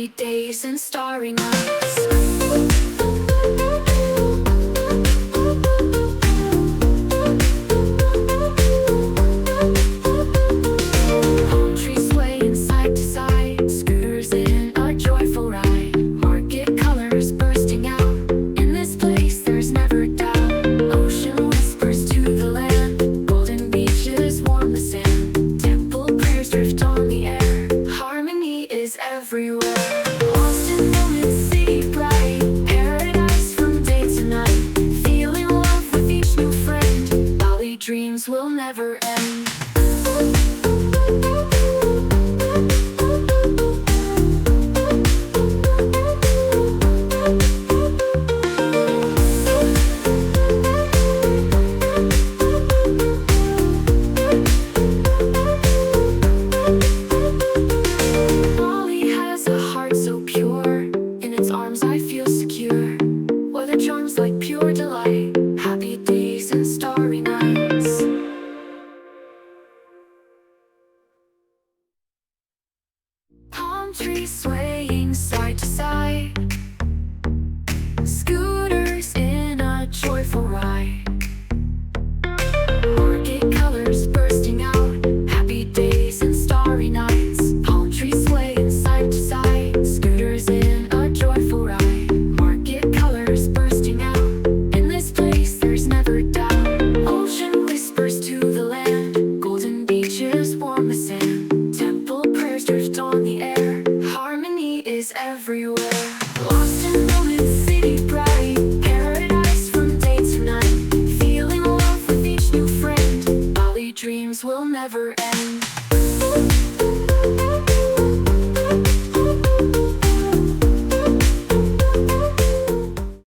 happy days and starry nights. Palm trees swaying side to side, scooters in a joyful ride, market colors bursting out. In this place there's never doubt. Ocean whispers to the land, golden beaches warm the sand, temple prayers drift on the air, harmony is everywhere. Lost in moments, city bright, paradise from day to night, feeling love with each new friend, Bali dreams will never end. Bali has a heart so pure, in its arms I feel secure. Weather charms like pure delight, happy days and starry nights. Palm trees swaying side to side, scooters in a joyful ride, market colors bursting out, happy days and starry nights. Palm trees swaying side to side, scooters in a joyful ride, market colors bursting out. In this place there's never doubt. Ocean whispers to the land, golden beaches warm the sand, temple prayers drift on the air, harmony is everywhere. Lost in moments, city bright, paradise from day to night, feeling love with each new friend, Bali dreams will never end.